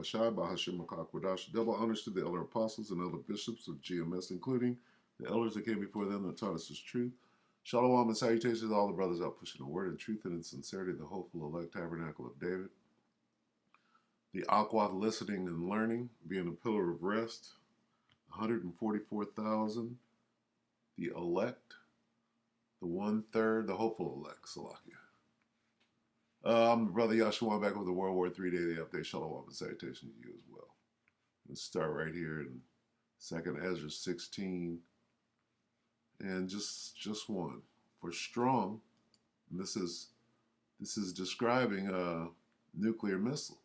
Shai, Bahashim Makakwadash. Double honors to the elder apostles and elder bishops of GMS, including the elders that came before them that taught us this truth. Shalom and salutations to all the brothers out pushing the word in truth and in sincerity, the hopeful elect tabernacle of David. The Aqua listening and learning, being a pillar of rest. 144,000. The elect, the 1/3, the hopeful elect, Salakia. I'm Brother Yahshua back with the World War III Daily Update. Shalom and salutation to you as well. Let's start right here in 2nd Ezra 16 and just one. For strong, and this is describing a nuclear missile,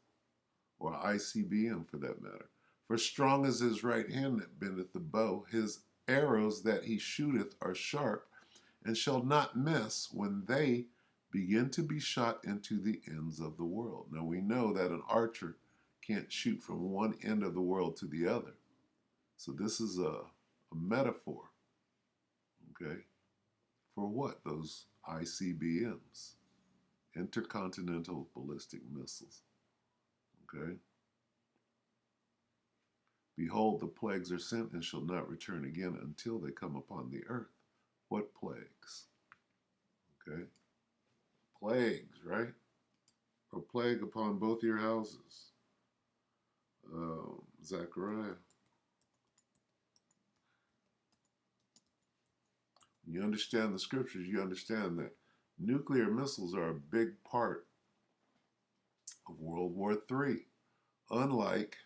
or ICBM for that matter. For strong is his right hand that bendeth the bow, his arrows that he shooteth are sharp, and shall not miss when they begin to be shot into the ends of the world. Now we know that an archer can't shoot from one end of the world to the other. So this is a metaphor, okay? For what? Those ICBMs, intercontinental ballistic missiles, okay? Behold, the plagues are sent and shall not return again until they come upon the earth. What plagues? Okay? Plagues, right? A plague upon both your houses. Zechariah. When you understand the scriptures, you understand that nuclear missiles are a big part of World War III, unlike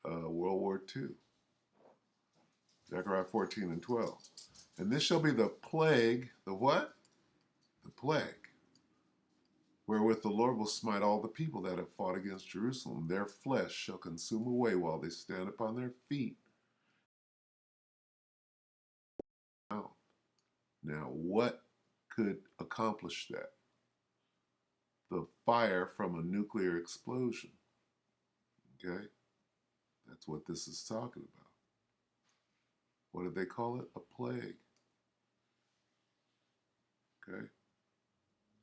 World War II. Zechariah 14 and 12. And this shall be the plague, the what? The plague, wherewith the Lord will smite all the people that have fought against Jerusalem. Their flesh shall consume away while they stand upon their feet. Now, what could accomplish that? The fire from a nuclear explosion. Okay? That's what this is talking about. What did they call it? A plague. Okay?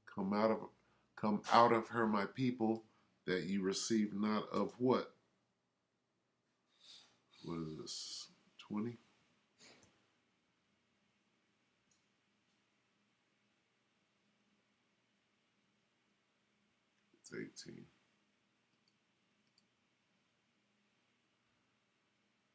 Come out of her, my people, that ye receive not of what? What is this? 20? It's 18.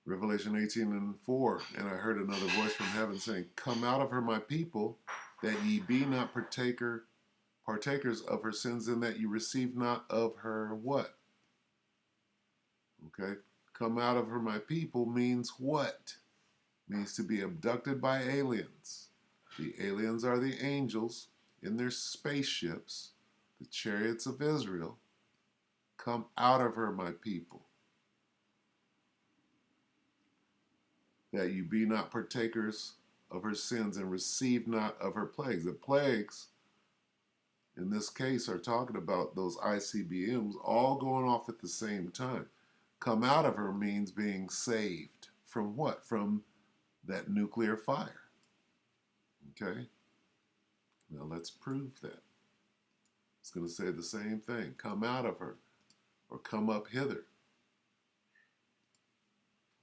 Revelation 18 and 4. And I heard another voice from heaven saying, come out of her, my people, that ye be not partakers of her sins, and that ye receive not of her what? Okay. Come out of her, my people, means what? Means to be abducted by aliens. The aliens are the angels in their spaceships, the chariots of Israel. Come out of her, my people, that you be not partakers of her sins and receive not of her plagues. The plagues, in this case, are talking about those ICBMs all going off at the same time. Come out of her means being saved. From what? From that nuclear fire. Okay? Now let's prove that. It's going to say the same thing. Come out of her, or come up hither,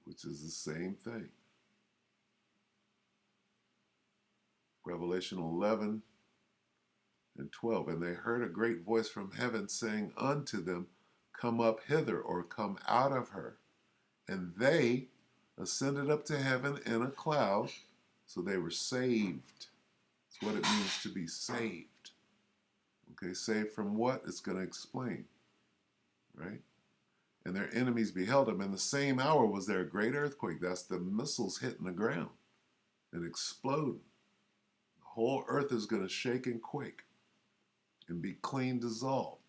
which is the same thing. Revelation 11 and 12. And they heard a great voice from heaven saying unto them, come up hither, or come out of her. And they ascended up to heaven in a cloud, so they were saved. That's what it means to be saved. Okay, saved from what? It's going to explain, right? And their enemies beheld them. In the same hour was there a great earthquake. That's the missiles hitting the ground and exploding. The whole earth is going to shake and quake and be clean dissolved.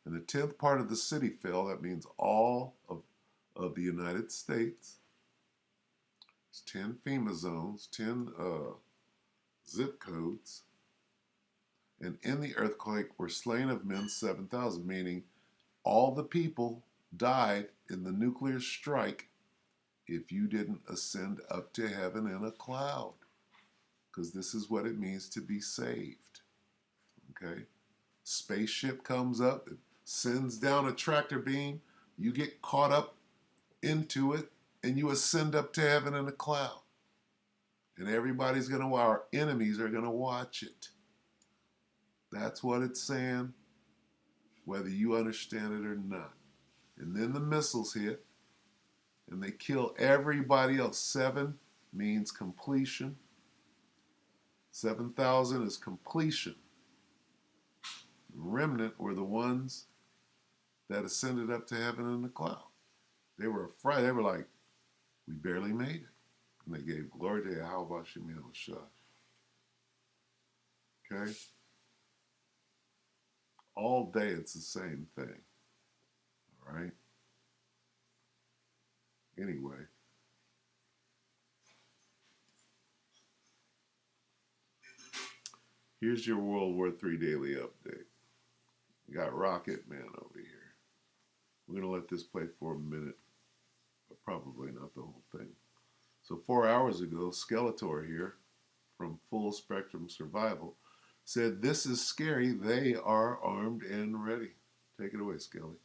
And the 10th part of the city fell. That means all of the United States. It's 10 FEMA zones, 10 zip codes. And in the earthquake were slain of men 7,000, meaning all the people died in the nuclear strike if you didn't ascend up to heaven in a cloud. Because this is what it means to be saved. Okay? Spaceship comes up, it sends down a tractor beam, You get caught up into it, and you ascend up to heaven in a cloud. And everybody's going to, our enemies are going to watch it. That's what it's saying, whether you understand it or not. And then the missiles hit, and they kill everybody else. 7 means completion. 7,000 is completion. The remnant were the ones that ascended up to heaven in the cloud. They were afraid. They were like, we barely made it. And they gave glory to Yahweh Shem Yahushua. Okay? All day it's the same thing. All right? Anyway. Here's your World War III Daily Update. You got Rocket Man over here. We're going to let this play for a minute, but probably not the whole thing. So 4 hours ago, Skeletor here from Full Spectrum Survival said, "This is scary. They are armed and ready." Take it away, Skelly.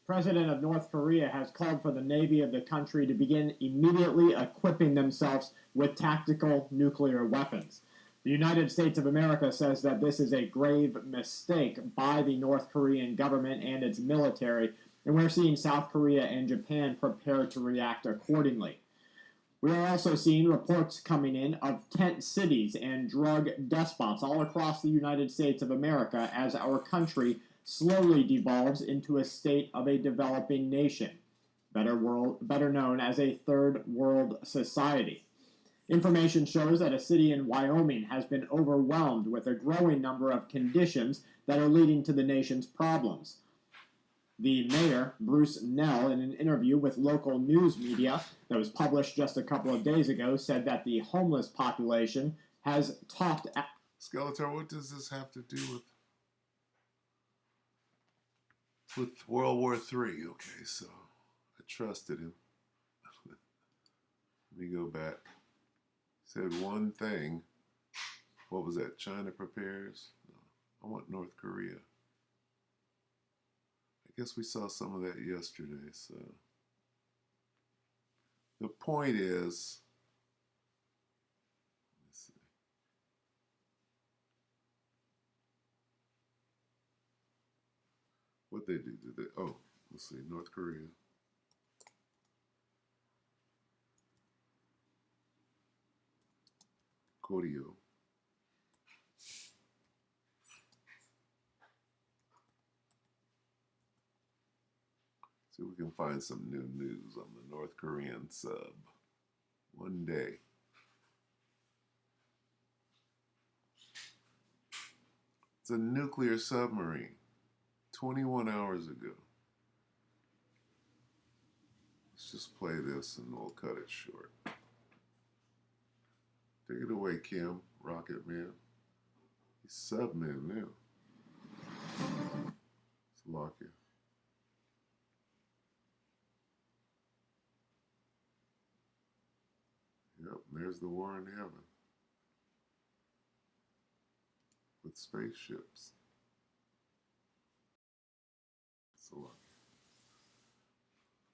President of North Korea has called for the Navy of the country to begin immediately equipping themselves with tactical nuclear weapons. The United States of America says that this is a grave mistake by the North Korean government and its military, and we're seeing South Korea and Japan prepare to react accordingly. We are also seeing reports coming in of tent cities and drug despots all across the United States of America as our country slowly devolves into a state of a developing nation, better known as a third world society. Information shows that a city in Wyoming has been overwhelmed with a growing number of conditions that are leading to the nation's problems. The mayor, Bruce Nell, in an interview with local news media that was published just a couple of days ago, said that the homeless population has topped. Skeletor, what does this have to do with World War III? Okay, so I trusted him. Let me go back. He said one thing. What was that? China prepares? No, I want North Korea. I guess we saw some of that yesterday. So the point is, let's see. What they do? Did they? Oh, let's see. North Korea. Koryo. See if we can find some new news on the North Korean sub. One day. It's a nuclear submarine. 21 hours ago. Let's just play this and we'll cut it short. Take it away, Kim, Rocket Man. He's Subman now. Let's lock you. Yep, and there's the war in heaven. With spaceships. So lucky.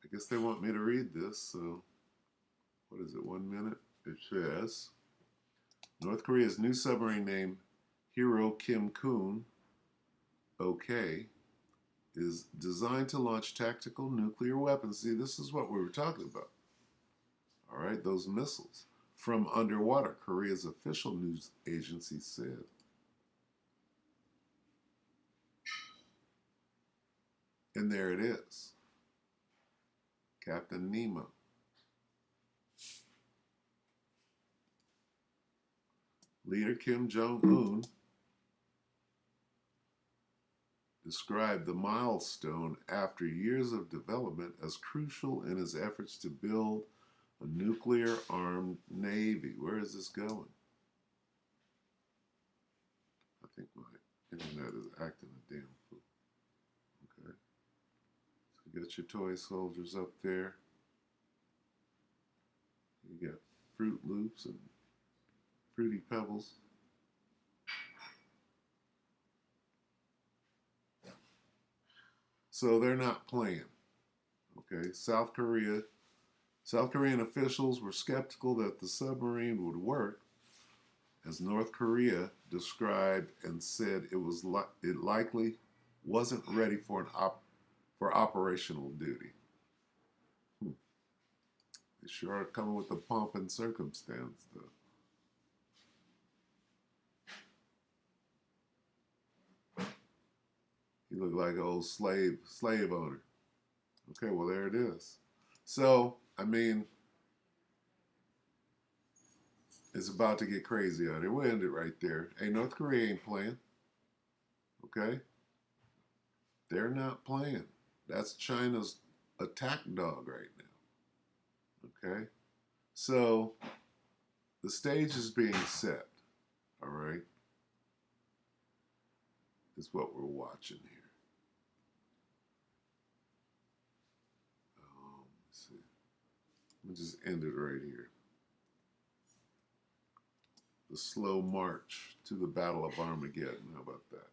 I guess they want me to read this, so what is it, 1 minute? It says, North Korea's new submarine named Hero Kim Kun, OK, is designed to launch tactical nuclear weapons. See, this is what we were talking about. All right, those missiles from underwater, Korea's official news agency said. And there it is. Captain Nemo. Leader Kim Jong-un described the milestone after years of development as crucial in his efforts to build a nuclear-armed navy. Where is this going? I think my internet is acting a damn fool. Okay. So you got your toy soldiers up there. You got Fruit Loops and Fruity Pebbles. So they're not playing. Okay, South Korean officials were skeptical that the submarine would work, as North Korea described and said it likely wasn't ready for for operational duty. They sure are coming with the pomp and circumstance, though. He looked like an old slave owner. Okay, well there it is. So I mean, it's about to get crazy out here. We'll end it right there. Hey, North Korea ain't playing. Okay, they're not playing. That's China's attack dog right now. Okay, so the stage is being set. All right, is what we're watching here. Let's see. Let me just end it right here. The slow march to the Battle of Armageddon. How about that?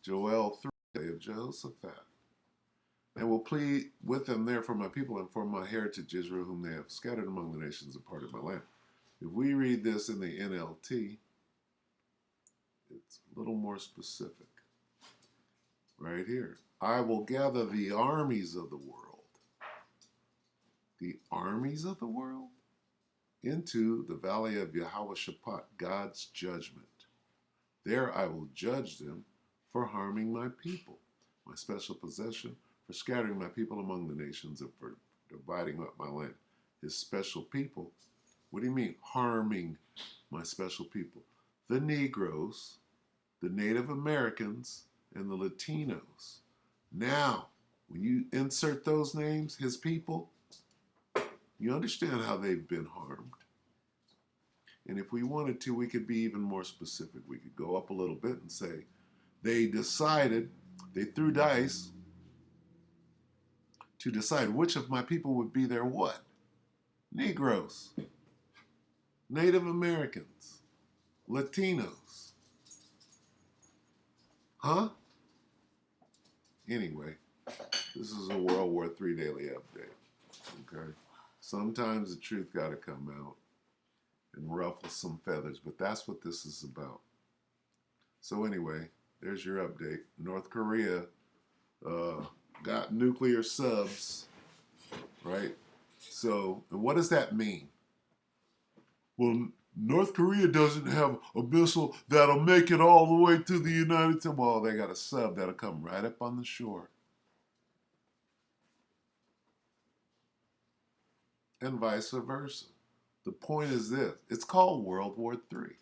Joel 3, Day of Jehoshaphat. And will plead with them there for my people and for my heritage Israel, whom they have scattered among the nations and parted my land. If we read this in the NLT, it's a little more specific. Right here. I will gather the armies of the world. The armies of the world? Into the valley of Yehoshaphat, God's judgment. There I will judge them for harming my people, my special possession, for scattering my people among the nations, and for dividing up my land. His special people? What do you mean, harming my special people? The Negroes, the Native Americans, and the Latinos. Now, when you insert those names, his people, you understand how they've been harmed. And if we wanted to, we could be even more specific. We could go up a little bit and say, they threw dice to decide which of my people would be their what? Negroes, Native Americans, Latinos. Huh? Anyway, this is a World War III daily update. Okay? Sometimes the truth got to come out and ruffle some feathers, but that's what this is about. So anyway, there's your update. North Korea got nuclear subs, right? So, and what does that mean? Well, North Korea doesn't have a missile that'll make it all the way to the United States. Well, they got a sub that'll come right up on the shore. And vice versa. The point is this. It's called World War III.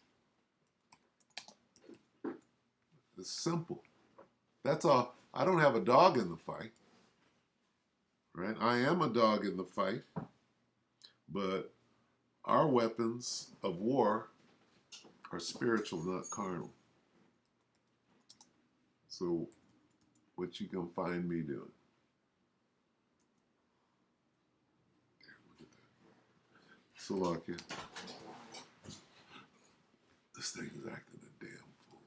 It's simple. That's all. I don't have a dog in the fight. Right? I am a dog in the fight. But our weapons of war are spiritual, not carnal. So what you can find me doing. Salakia. This thing is acting a damn fool.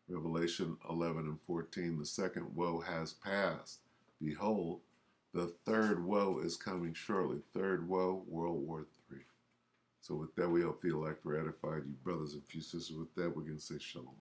Revelation 11 and 14, the second woe has passed. Behold, the third woe is coming shortly. Third woe, World War III. So with that, we hope the elect were edified. You brothers and sisters, with that, we're going to say shalom.